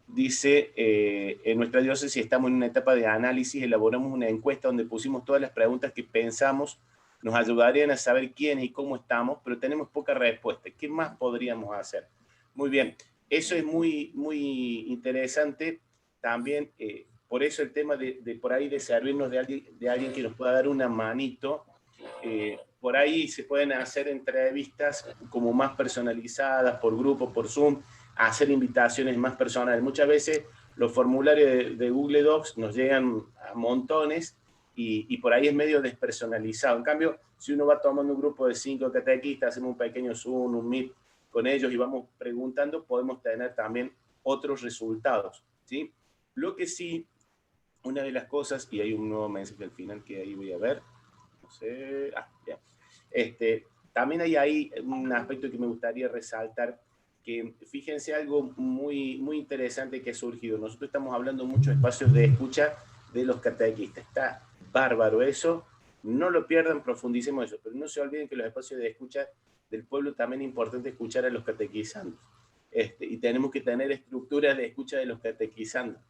dice, en nuestra diócesis estamos en una etapa de análisis, elaboramos una encuesta donde pusimos todas las preguntas que pensamos nos ayudarían a saber quiénes y cómo estamos, pero tenemos poca respuesta. ¿Qué más podríamos hacer? Muy bien, eso es muy, muy interesante. También, por eso el tema de por ahí de servirnos de alguien que nos pueda dar una manito. Por ahí se pueden hacer entrevistas como más personalizadas, por grupo, por Zoom, hacer invitaciones más personales. Muchas veces los formularios de Google Docs nos llegan a montones y por ahí es medio despersonalizado. En cambio, si uno va tomando un grupo de 5 catequistas, hacemos un pequeño Zoom, un Meet con ellos y vamos preguntando, podemos tener también otros resultados, ¿sí? Lo que sí, una de las cosas, y hay un nuevo mensaje al final que ahí voy a ver, no sé, ya. También hay ahí un aspecto que me gustaría resaltar, que fíjense algo muy, muy interesante que ha surgido. Nosotros estamos hablando mucho de espacios de escucha de los catequistas. Está bárbaro eso, no lo pierdan, profundicemos eso, pero no se olviden que los espacios de escucha del pueblo también es importante escuchar a los catequizandos. Y tenemos que tener estructuras de escucha de los catequizandos,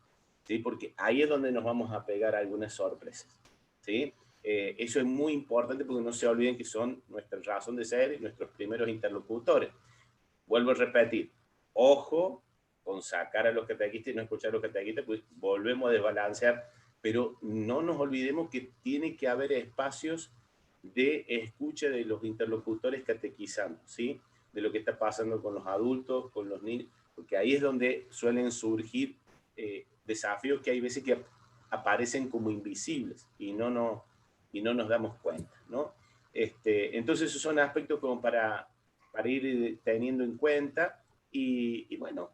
¿sí? Porque ahí es donde nos vamos a pegar algunas sorpresas, ¿sí? Eso es muy importante porque no se olviden que son nuestra razón de ser y nuestros primeros interlocutores. Vuelvo a repetir, ojo con sacar a los catequistas y no escuchar a los catequistas, pues volvemos a desbalancear, pero no nos olvidemos que tiene que haber espacios de escucha de los interlocutores catequizando, ¿sí? De lo que está pasando con los adultos, con los niños, porque ahí es donde suelen surgir desafíos que hay veces que aparecen como invisibles y no nos damos cuenta, ¿no? Entonces esos son aspectos como para ir teniendo en cuenta y bueno,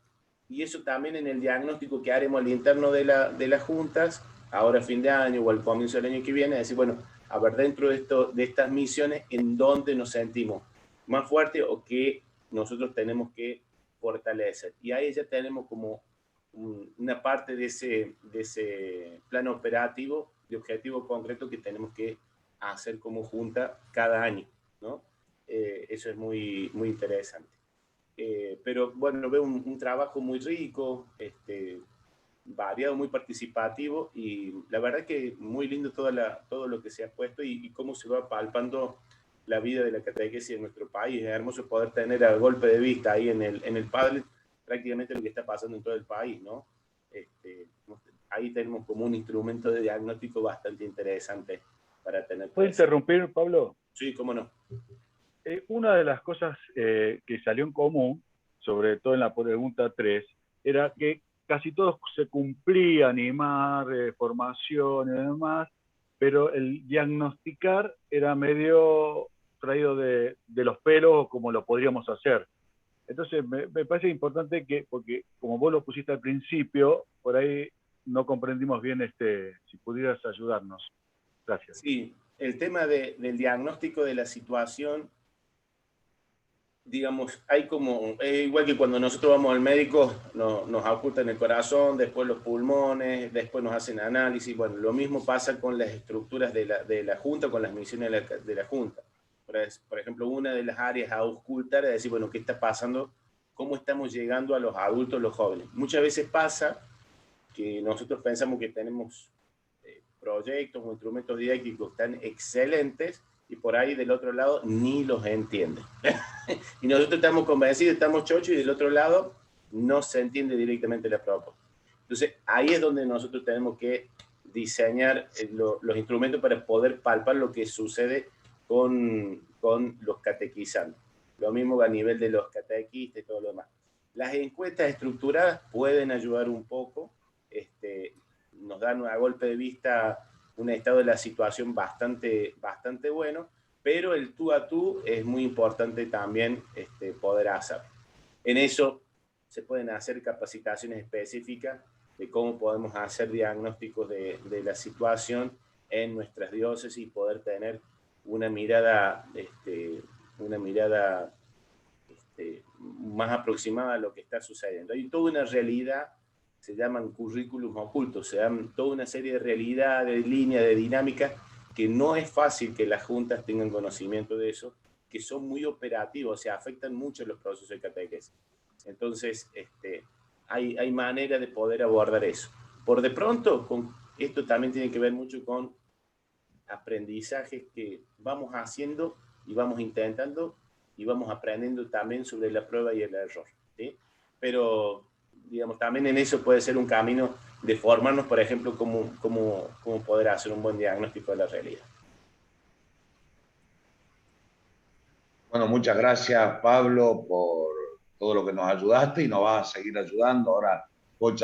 y eso también en el diagnóstico que haremos al interno de las juntas, ahora a fin de año o al comienzo del año que viene, decir, bueno, a ver dentro de estas misiones en dónde nos sentimos más fuertes o que nosotros tenemos que fortalecer. Y ahí ya tenemos como una parte de ese plan operativo, de objetivo concreto que tenemos que hacer como junta cada año, ¿no? Eso es muy, muy interesante. Pero bueno, veo un trabajo muy rico, variado, muy participativo y la verdad que muy lindo todo lo que se ha puesto y cómo se va palpando la vida de la catequesis en nuestro país. Es hermoso poder tener a golpe de vista ahí en el Padre prácticamente lo que está pasando en todo el país, ¿no? Ahí tenemos como un instrumento de diagnóstico bastante interesante para tener. ¿Puedo interrumpir, Pablo? Sí, cómo no. Una de las cosas que salió en común, sobre todo en la pregunta 3, era que casi todos se cumplía animar, formación y demás, pero el diagnosticar era medio traído de los pelos como lo podríamos hacer. Entonces me parece importante que, porque como vos lo pusiste al principio, por ahí no comprendimos bien si pudieras ayudarnos. Gracias. Sí, el tema del diagnóstico de la situación, digamos, hay como, igual que cuando nosotros vamos al médico, nos ocultan el corazón, después los pulmones, después nos hacen análisis. Bueno, lo mismo pasa con las estructuras de la Junta, con las misiones de la Junta. Por ejemplo, una de las áreas a ocultar es decir, bueno, ¿qué está pasando? ¿Cómo estamos llegando a los adultos, los jóvenes? Muchas veces pasa que nosotros pensamos que tenemos proyectos o instrumentos didácticos tan excelentes y por ahí del otro lado ni los entienden. Y nosotros estamos convencidos, estamos chochos y del otro lado no se entiende directamente la propuesta. Entonces ahí es donde nosotros tenemos que diseñar los instrumentos para poder palpar lo que sucede con los catequizantes. Lo mismo a nivel de los catequistas y todo lo demás. Las encuestas estructuradas pueden ayudar un poco, nos dan a golpe de vista un estado de la situación bastante bueno, pero el tú a tú es muy importante también poder hacer. En eso se pueden hacer capacitaciones específicas de cómo podemos hacer diagnósticos de la situación en nuestras diócesis y poder tener una mirada más aproximada a lo que está sucediendo. Hay toda una realidad, se llaman currículums ocultos, se dan toda una serie de realidades, de líneas, de dinámicas, que no es fácil que las juntas tengan conocimiento de eso, que son muy operativos, o sea, afectan mucho los procesos de catequesis. Entonces, hay manera de poder abordar eso. Por de pronto, esto también tiene que ver mucho con aprendizajes que vamos haciendo y vamos intentando y vamos aprendiendo también sobre la prueba y el error, ¿sí? Pero, digamos, también en eso puede ser un camino de formarnos, por ejemplo, cómo poder hacer un buen diagnóstico de la realidad. Bueno, muchas gracias, Pablo, por todo lo que nos ayudaste y nos vas a seguir ayudando. Ahora, Pocha